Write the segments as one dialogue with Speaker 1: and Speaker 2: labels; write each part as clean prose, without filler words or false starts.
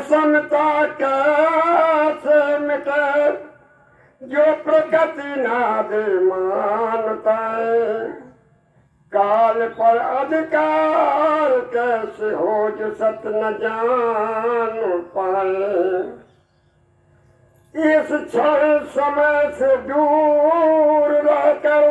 Speaker 1: विषमता कैसे मिटे जो प्रकृति नाद मानता है। काल पर अधिकार कैसे हो जो सत्य न जान पाए। इस क्षण समय से दूर रहकर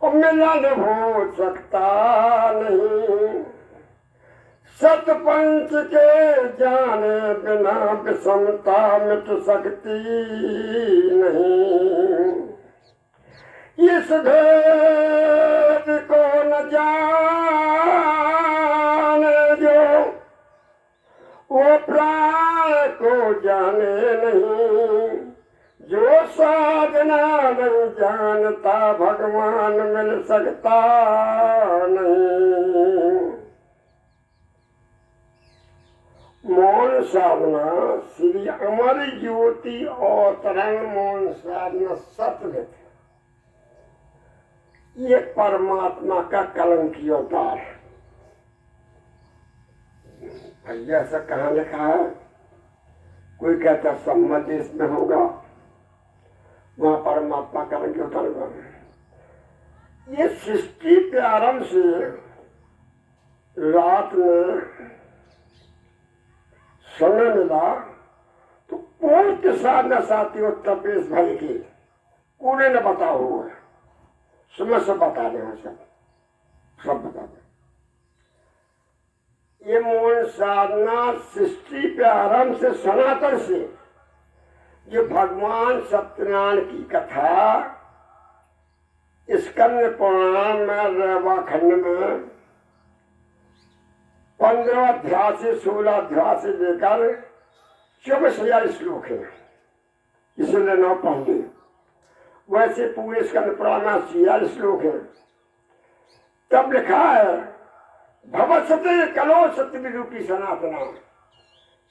Speaker 1: मिलन हो सकता नहीं। सतपंच के जाने बिना विषमता मिट सकती नहीं। इस भेद को न जाने जो वो प्राण को जाने नहीं। जो साधना नहीं जानता भगवान मिल सकता नहीं। मौन साधना श्री अमर ज्योति और तरंग मौन साधना सत्य थे। ये परमात्मा का कलंकी अवतार है। ऐसा कहाँ लिखा है? कोई कहता सम्मत देश में होगा, वहां परमात्मा कलंकी अवतार हुआ। ये सृष्टि के आरंभ से रात में समय मिला तो पूर्ण साधना साथी उत्तर प्रदेश भाई की पूरे ने बताओ हुआ समय सब बता दे, सब बता दे। ये मौन साधना सृष्टि के आरंभ से सनातन से जो भगवान सत्यनारायण की कथा स्कंद पुराण में रेवा खंड में 15 अध्याय से 16 अध्याय से लेकर 24,000 श्लोक है। इसलिए नौ पढ़े। वैसे पूरे स्कंद पुराण में 80,000 श्लोक है। तब लिखा है भगवत सत्य कलो सत्य विरूपी सनातना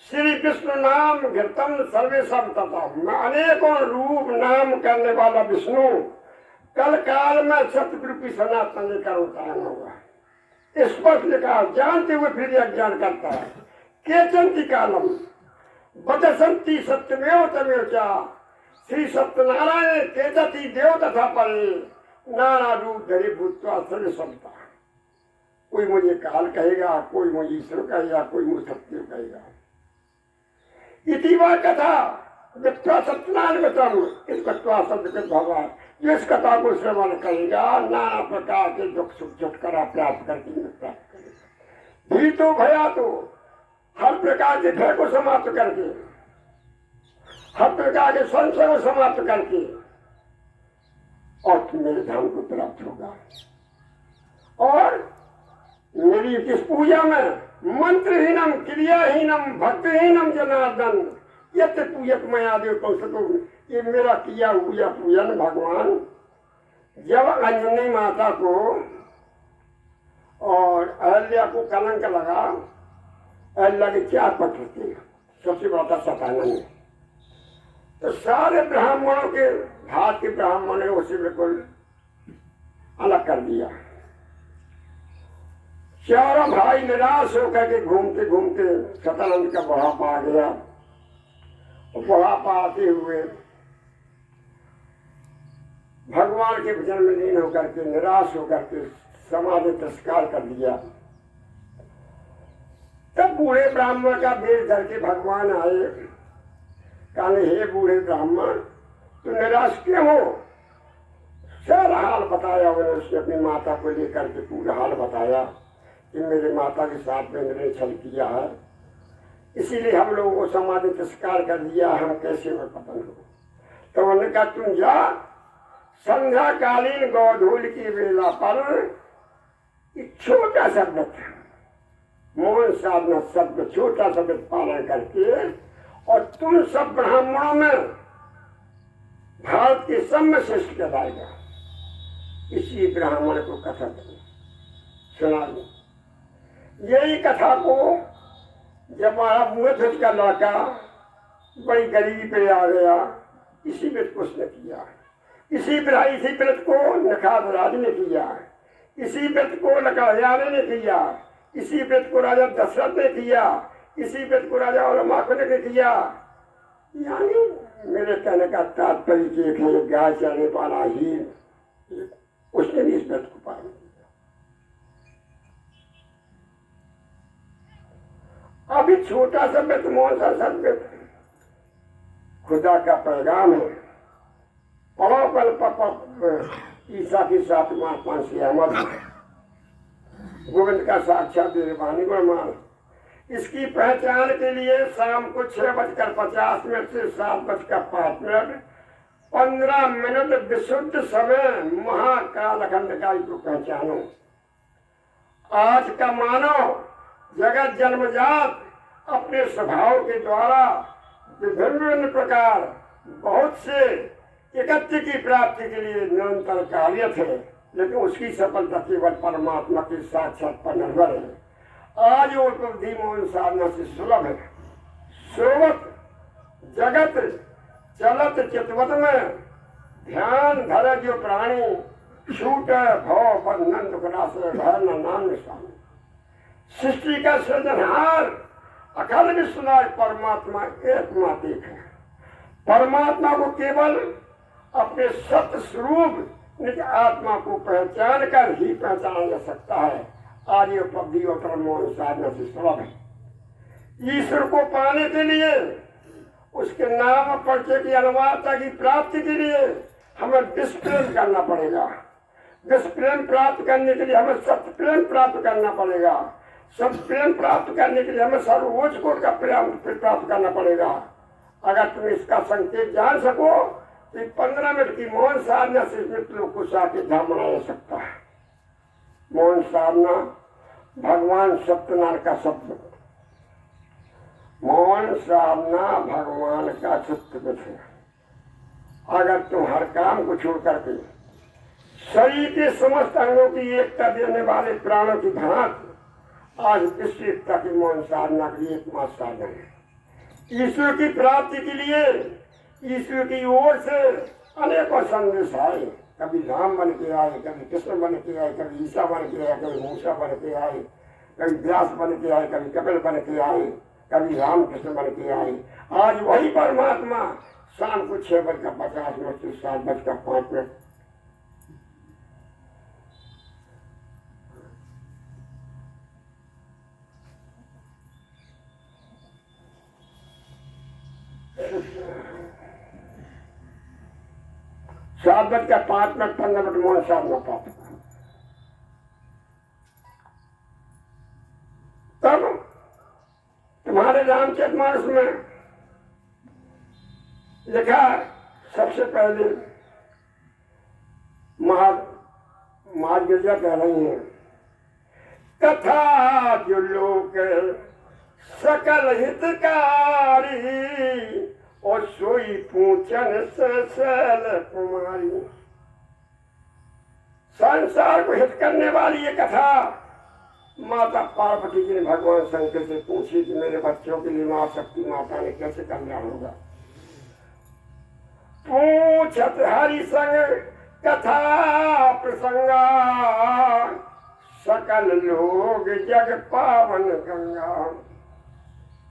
Speaker 1: श्री विष्णु नाम घृतम सर्वेशम तथा। मैं अनेकों रूप नाम करने वाला विष्णु कल काल में सत्य विरूपी सनातन लेकर उतारना होगा। स्पष्ट लिखा, जानते हुए फिर अज्ञान करता है। केचंती कालम बदसंती सत्यमेव तमेव चा श्री सत्यनारायण केचती देव तथा परे नाना रूप धरे भूतवा सर्व समता। कोई मुझे काल कहेगा, कोई मुझे ईश्वर कहेगा, कोई मुझे सत्य कहेगा। इतिवा कथा वित्वा सत्यनारायण वितम इस कथा शब्द भगवान जो इस कथा को श्रवण करेगा नाना प्रकार के दुख सुख छुटकारा प्राप्त करके प्राप्त करेगा। भी तो भया तो हर प्रकार के भय को समाप्त करके, हर प्रकार के संशय को समाप्त करके और मेरे धाम को प्राप्त होगा। और मेरी इस पूजा में मंत्रहीनम क्रियाहीनम भक्तिहीनम जनार्दन यत पूजक मया देव कौशको। ये मेरा किया हुआ पूजन भगवान जब अंजनी माता को और अहल्या को कलंक लगा, अहल्या के 4 पत्र थे, सबसे बड़ा था सतानंद। तो सारे ब्राह्मणों के भात के ब्राह्मणों ने उसे बिल्कुल अलग कर दिया। चारों भाई निराश होकर के घूमते घूमते सतानंद का बुढ़ापा आ गया। बुढ़ापा आते हुए भगवान के भजन में लीन होकर के निराश होकर के समाधि तिरस्कार कर दिया। तब बूढ़े ब्राह्मण का वेश धर के भगवान आए। कहने हे बूढ़े ब्राह्मण तू निराश क्यों हो? सारा हाल बताया उन्होंने। उसने अपनी माता को लेकर के पूरा हाल बताया कि मेरे माता के साथ में मैंने छल किया है, इसीलिए हम लोगों को समाधि तिरस्कार कर दिया, हम कैसे में पतन हो। तो उन्होंने कहा तुम जा संध्या कालीन गौधूल की वेला पर एक छोटा शब्द था मौन साधना शब्द छोटा शब्द पालन करके और तुम सब ब्राह्मणों में भारत के सब में श्रेष्ठ कहलाएगा। इसी ब्राह्मण को कथा सुना। यही कथा को जब हमारा मुँह का लड़का बड़ी गरीबी पे आ गया, इसी व्रत को उसने किया। इसी व्रत को नखाद राज ने किया, इसी व्रत को लकड़ियाने ने किया, इसी व्रत को राजा दशरथ ने किया, इसी व्यक्ति को राजा और माखो ने किया। यानी मेरे कहने का तात्पर्य कि एक है गाय चलने वाला ही, उसने भी इस व्यक्ति को पालन किया। अभी छोटा सा व्यक्ति मोहन सा सत्य खुदा का पैगाम है। पढ़ो कल ईसा की साथ महात्मा से अहमद गोविंद का साक्षात देवानी गुणमान। इसकी पहचान के लिए शाम को 6:50 से 7:05 15 मिनट विशुद्ध समय महाकालखंड का को पहचानो। आज का मानव जगत जन्मजात अपने स्वभाव के द्वारा विभिन्न प्रकार बहुत से एकत्व की प्राप्ति के लिए निरंतर कार्यरत है, लेकिन उसकी सफलता केवल परमात्मा के साक्षात पर निर्भर है। आज वो उपलब्धि मौन साधना से सुलभ है। सोवत जगत चलत चितवत में ध्यान धर जो प्राणी छूट भव बंधन दुखराशय भय न नाम निशान। सृष्टि का सृजनहार अखंड विश्वनाथ परमात्मा एकमात्र है। परमात्मा को केवल अपने सत्य स्वरूप निज आत्मा को पहचान कर ही पहचाना जा सकता है। आज ये उपलब्धि और मौन साधना से सुलभ है। ईश्वर को पाने के लिए, उसके नाम परिचय की अनिवार्यता की प्राप्ति के लिए हमें विश्व प्रेम करना पड़ेगा। विश्व प्रेम प्राप्त करने के लिए हमें सत्य प्रेम प्राप्त करना पड़ेगा। सत्य प्रेम प्राप्त करने के लिए हमें सर्वोच्च कोटि का प्रेम प्राप्त करना पड़ेगा। अगर तुम इसका संकेत जान सको तो 15 मिनट की मौन साधना से मृत्यु को साके धाम बनाया जा सकता है। मौन साधना भगवान सत्यनारायण का सत्य, मौन साधना भगवान का सत्य है। अगर तुम हर काम को छोड़ करके शरीर के समस्त अंगों की एकता देने वाले प्राणों की भांति आज विश्व एकता की मौन साधना के लिए एकमात्र साधन है। ईश्वर की प्राप्ति के लिए ईश्वर की ओर से अनेकों संदेश आए। कभी राम बन के आए, कभी कृष्ण बन के आए, कभी ईसा बन के आए, कभी मूसा बन के आए, कभी व्यास बन के आए, कभी कपिल बन के आए, कभी रामकृष्ण बन के आए। आज वही परमात्मा शाम को 6:50 से 7:05 7:05 15 मौन साधना प्राप्त। तब तुम्हारे रामचरितमानस में लिखा सबसे पहले महागिरजा कह रही हैं, कथा जो लोक सकल हितकारी और सोई पूछन सैल कुमारी। संसार को हित करने वाली ये कथा माता पार्वती जी ने भगवान शंकर से पूछी कि मेरे बच्चों के लिए मां शक्ति माता ने कैसे कल्याण होगा। पूछत हरि संग कथा प्रसंगा सकल लोग जग पावन गंगा।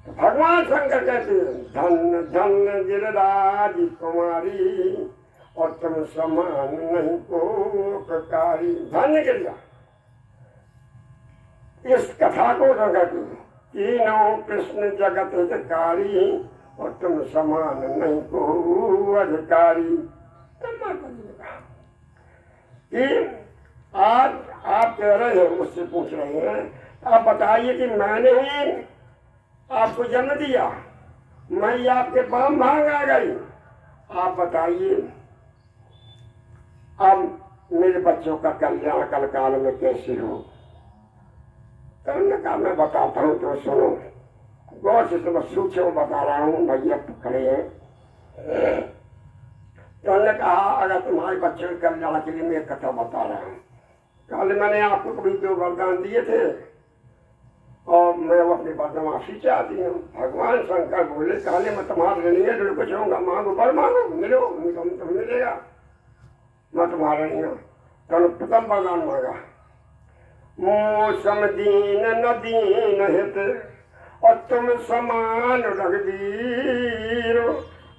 Speaker 1: भगवान शंकर कहते हैं, धन धन गिरिराज कुमारी और तुम समान नहीं को प्रकारी। धन्य गिरिजा इस कथा को जगत तीनों कृष्ण जगत हितकारी और तुम समान नहीं को अधिकारी। कि आज आप कह रहे हैं, मुझसे पूछ रहे हैं, आप बताइए कि मैंने ही आपको जन्म दिया, मैं ही आपके बाम भाग आ गई। आप बताइए अब मेरे बच्चों का कल्याण कल काल में कैसे हो। तो उन्होंने कहा मैं बताता हूँ तो सुनो। गौर से तो सूक्ष्म बता रहा हूँ, भैया खड़े हैं। तो उन्होंने कहा अगर तुम्हारे बच्चों के कल्याण के लिए मैं एक कथा बता रहा हूँ। कल मैंने आपको कभी 2 वरदान दिए थे और मैं वो अपनी बदमाशी चाहती हूँ। भगवान शंकर बोले काले मैं तुम्हारे नहीं है, जो कुछ होगा मांगो पर मांगो मिलो तो मिलेगा, मैं तुम्हारा नहीं हूँ। तो प्रथम वरदान मांगा, मौसम दीन न दीन हित और तुम समान रघुवीर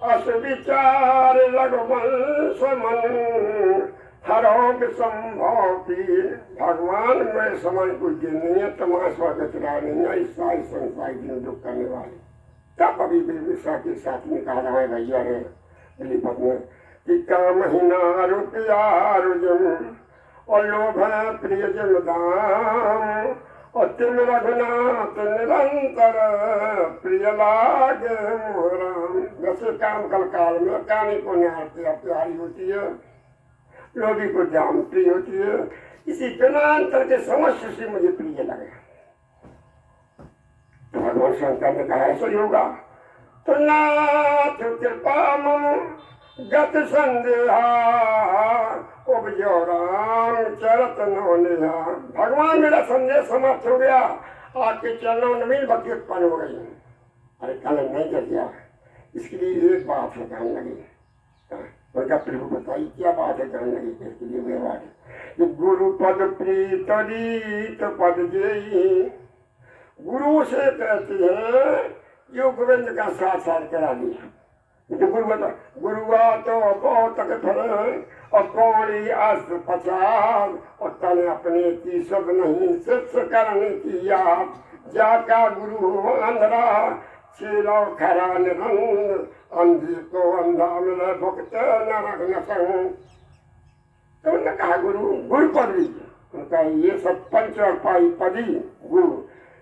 Speaker 1: अस विचार रघुवंश मन हरो विसंभव पीर। भगवान में समान कुछ दिन नहीं है, तुम्हारा स्वर्ग चुरा नहीं है, इस सारी संसार दिन दुख करने वाले। तब अभी विषा के साथ में कहा रहा है भैया रे लिपत में कि काम महीना रुपया रुजम और लोभ प्रिय जमदाम और तुम रघुनाथ निरंतर प्रिय लागे मोराम। जैसे काम कल काल में कानी को निहारती प्यारी होती है, लोभी को जाम प्रिय होती है, इसी जनांतर के समस्त से मुझे प्रिय लगे। तो भगवान शंकर ने कहा ऐसा ही होगा। तो नाथ कृपा मम गत संदेहा उपजो राम चरत नौनिहा। भगवान मेरा संदेश समाप्त हो गया, आपके चरणों में नवीन भक्ति उत्पन्न हो गई। अरे कल नहीं कर दिया, इसके लिए एक बात है कहने लगी। उनका प्रभु बताइए क्या बात है कहने लगी, इसके लिए मेरी बात है। गुरु पद प्रीत रीत पद जेई। गुरु से कहते हैं जो गोविंद का साथ साथ करा दिया। तो गुरु बता गुरुआ तो बहुत फल और कौड़ी अस्त पचार और तन अपने की सब नहीं शिष्य करने की याद। जाका गुरु अंधरा चेलो खरा निरंग अंधी को अंधा मिले भुक्त न रखन संग। तो उन्होंने कहा गुरु गुरु पद लीजिए। उनका ये सब पंच और पाई पदी गुरु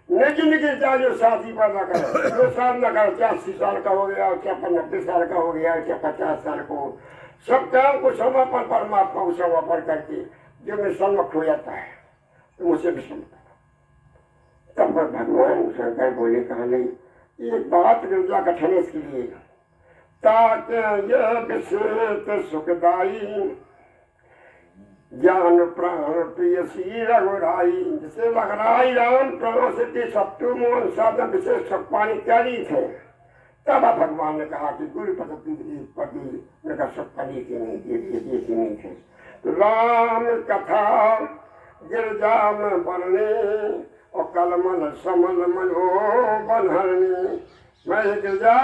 Speaker 1: लेकिन चाहे जो साथी पैदा करे, जो साथ न करे, 80 साल का हो गया, चाहे 90 साल का हो गया, चाहे 50 साल को, सब काम को समय पर परमात्मा को समर्पण करके जो मैं सम्मुख हो जाता है तो मुझे भी समझता। तब भगवान शंकर बोले कहा नहीं एक बात गिरजा कठन इसके लिए ताकि यह विशेष सुखदाई ज्ञान प्राण प्रिय श्री रघुराई। जिसे रघुराई राम प्राण से सत्तु मोहन साधन विशेष सुख पानी त्यागी थे। तब भगवान ने कहा कि गुरु पति मेरा सुख पानी के नहीं थे। तो राम कथा गिरजा में बनने और कलमल समल मनो बनहरनी। मैं गिरजा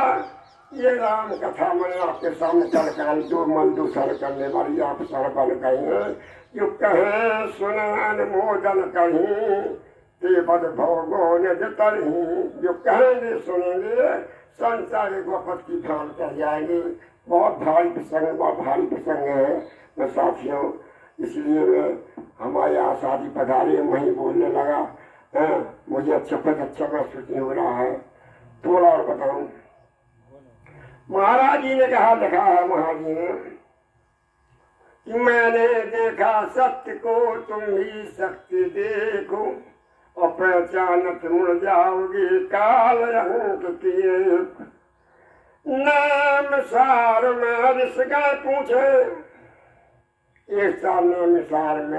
Speaker 1: ये राम कथा मैंने आपके सामने चढ़कर जो मन दूसर करने वाली आप सरबन कहें जो कहें सुन अनुमोदन कहीं ते बद भोगो निज तरही। जो कहेंगे सुनेंगे संसार गोपत की ध्यान कर जाएंगे। बहुत भारी प्रसंग, बहुत भारी प्रसंग है मैं साथियों, इसलिए मैं हमारे यहाँ शादी पधारे वहीं बोलने लगा। मुझे अच्छा महसूस नहीं हो रहा है। थोड़ा और बताऊं। महाराज जी ने कहा लिखा है महाराज जी ने कि मैंने देखा सत्य को तुम ही शक्ति देखो और पहचानत मुड़ जाओगे काल अंक किए। नाम सार में ऋषि गए पूछे एक साल में मिसार में